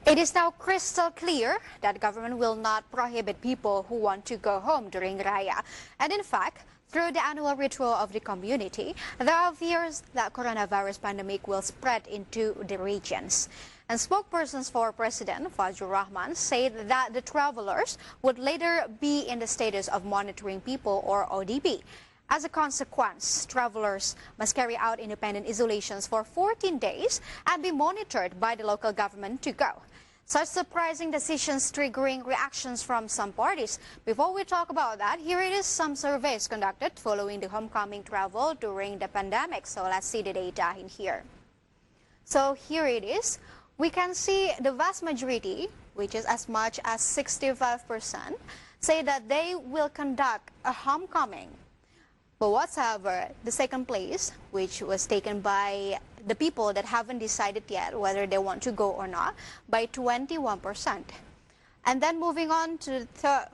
It is now crystal clear that the government will not prohibit people who want to go home during Raya. And in fact, through the annual ritual of the community, there are fears that coronavirus pandemic will spread into the regions. And spokespersons for President Fazlur Rahman said that the travelers would later be in the status of monitoring people or ODP. As a consequence, travelers must carry out independent isolations for 14 days and be monitored by the local government to go. Such surprising decisions triggering reactions from some parties. Before we talk about that, here it is some surveys conducted following the homecoming travel during the pandemic. So let's see the data in here. So here it is. We can see the vast majority, which is as much as 65%, say that they will conduct a homecoming. But whatsoever, the second place, which was taken by the people that haven't decided yet whether they want to go or not, by 21%. And then moving on to the third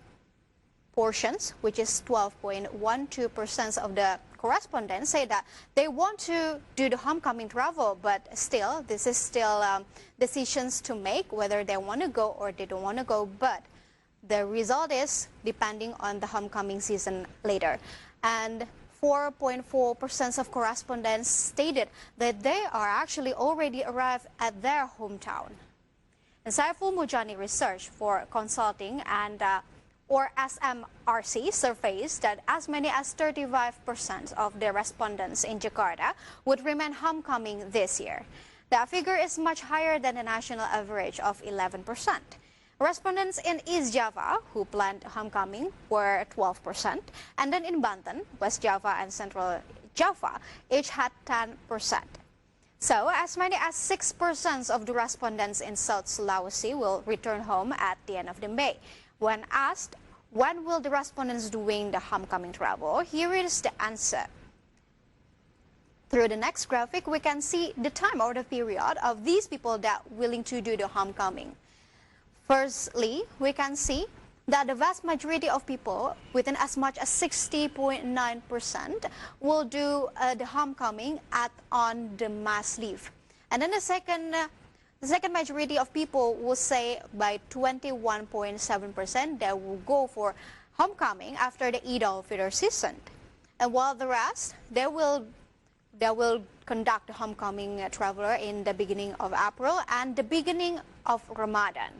portions, which is 12.12% of the correspondents say that they want to do the homecoming travel, but still, this is still decisions to make whether they want to go or they don't want to go. But the result is depending on the homecoming season later. And 4.4% of correspondents stated that they are actually already arrived at their hometown. And Saiful Mujani Research for Consulting and or SMRC surveys that as many as 35% of the respondents in Jakarta would remain homecoming this year. That figure is much higher than the national average of 11%. Respondents in East Java who planned homecoming were 12%, and then in Banten, West Java and Central Java each had 10%. So as many as 6% of the respondents in South Sulawesi will return home at the end of the May. When asked when will the respondents doing the homecoming travel, here is the answer. Through the next graphic, we can see the time or the period of these people that are willing to do the homecoming. Firstly, we can see that the vast majority of people, within as much as 60.9%, will do the homecoming on the mass leave. And then the second majority of people will say by 21.7% they will go for homecoming after the Eid al-Fitr season. And while the rest, they will conduct the homecoming traveler in the beginning of April and the beginning of Ramadan.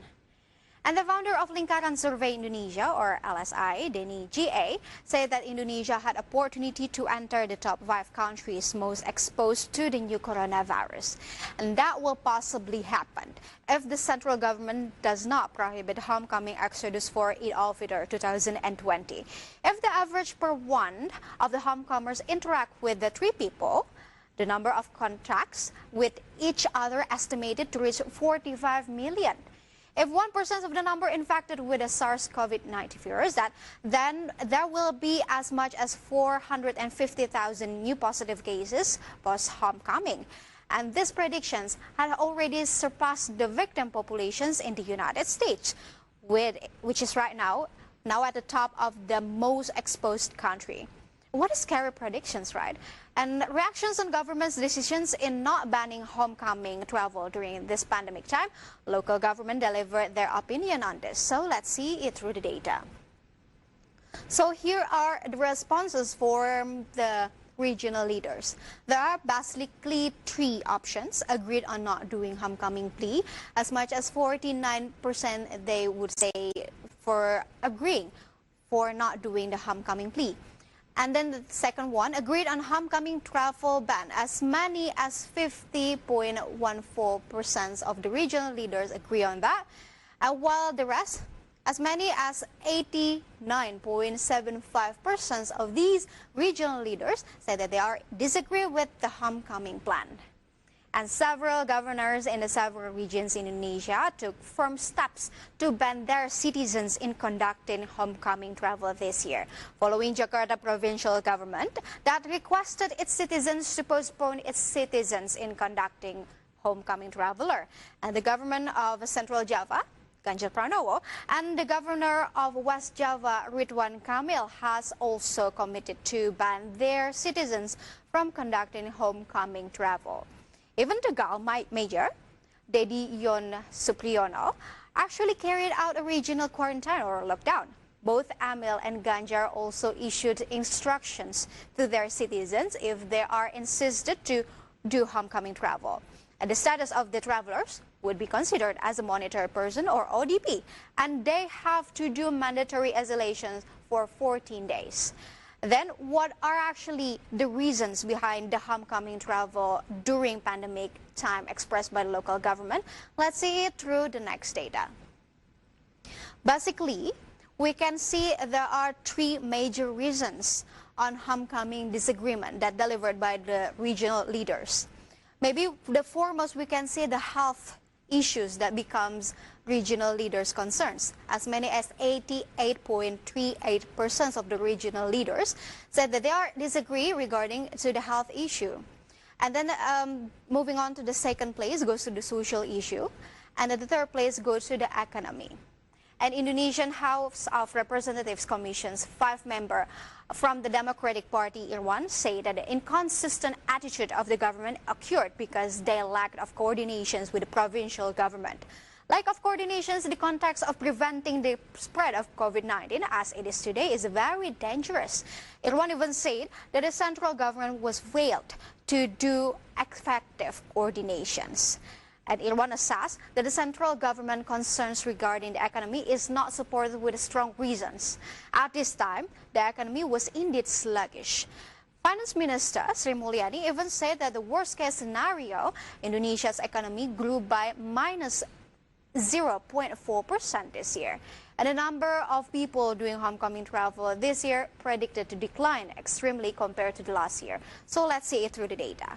And the founder of Lingkaran Survey Indonesia, or LSI, Denny GA, said that Indonesia had opportunity to enter the top 5 countries most exposed to the new coronavirus. And that will possibly happen if the central government does not prohibit homecoming exodus for Eid al-Fitr 2020. If the average per one of the homecomers interact with the 3 people, the number of contacts with each other estimated to reach 45 million. If 1% of the number infected with the SARS-CoV-19 virus, then there will be as much as 450,000 new positive cases post-homecoming. And these predictions had already surpassed the victim populations in the United States, which is right now at the top of the most exposed country. What is scary predictions, right? And reactions on government's decisions in not banning homecoming travel during this pandemic time. Local government delivered their opinion on this. So let's see it through the data. So here are the responses for the regional leaders. There are basically 3 options agreed on not doing homecoming plea. As much as 49% they would say for agreeing for not doing the homecoming plea. And then the second one, agreed on homecoming travel ban. As many as 50.14% of the regional leaders agree on that. And while the rest, as many as 89.75% of these regional leaders say that they disagree with the homecoming plan. And several governors in the several regions in Indonesia took firm steps to ban their citizens in conducting homecoming travel this year, following Jakarta provincial government that requested its citizens to postpone its citizens in conducting homecoming traveler. And the government of Central Java, Ganjar Pranowo, and the governor of West Java, Ridwan Kamil, has also committed to ban their citizens from conducting homecoming travel. Even Tegal Major, Dedi Yon Supriyono, actually carried out a regional quarantine or lockdown. Both Amil and Ganjar also issued instructions to their citizens if they are insisted to do homecoming travel. And the status of the travelers would be considered as a monitored person or ODP, and they have to do mandatory isolation for 14 days. Then, what are actually the reasons behind the homecoming travel during pandemic time expressed by the local government? Let's see it through the next data. Basically, we can see there are three major reasons on homecoming disagreement that delivered by the regional leaders. Maybe the foremost we can see the health issues that becomes regional leaders' concerns. As many as 88.38% of the regional leaders said that they are disagree regarding to the health issue. And then moving on to the second place goes to the social issue, and the third place goes to the economy. And Indonesian House of Representatives Commission's 5-member from the Democratic Party Irwan say that the inconsistent attitude of the government occurred because they lacked of coordinations with the provincial government. Lack of coordinations in the context of preventing the spread of COVID-19 as it is today is very dangerous. Irwan even said that the central government was failed to do effective coordinations. And Irwan assessed that the central government concerns regarding the economy is not supported with strong reasons. At this time, the economy was indeed sluggish. Finance Minister Sri Mulyani even said that the worst-case scenario, Indonesia's economy grew by minus 0.4% this year. And the number of people doing homecoming travel this year predicted to decline extremely compared to the last year. So let's see it through the data.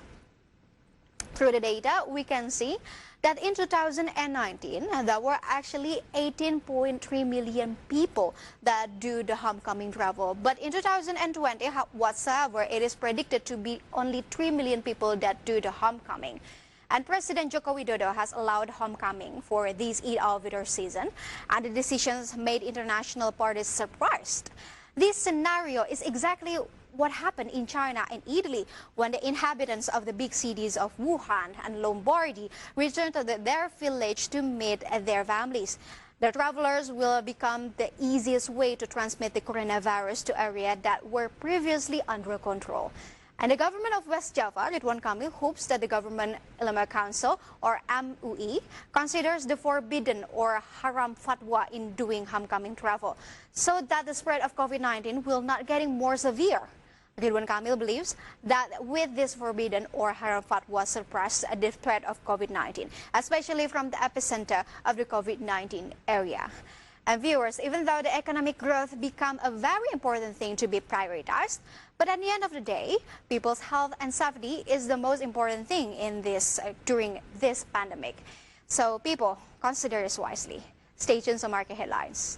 Through the data, we can see that in 2019, there were actually 18.3 million people that do the homecoming travel. But in 2020, whatsoever, it is predicted to be only 3 million people that do the homecoming. And President Joko Widodo has allowed homecoming for this Eid al-Fitr season, and the decisions made international parties surprised. This scenario is exactly what happened in China and Italy when the inhabitants of the big cities of Wuhan and Lombardy returned to their village to meet their families. The travelers will become the easiest way to transmit the coronavirus to areas that were previously under control. And the government of West Java, Ridwan Kamil, hopes that the Government Ulama Council, or MUI, considers the forbidden or haram fatwa in doing homecoming travel, so that the spread of COVID-19 will not getting more severe. Ridwan Kamil believes that with this forbidden or haram fatwa suppress the threat of COVID-19, especially from the epicenter of the COVID-19 area. And viewers, even though the economic growth become a very important thing to be prioritized, but at the end of the day, people's health and safety is the most important thing in this during this pandemic. So people, consider this wisely. Stay tuned to Market Headlines.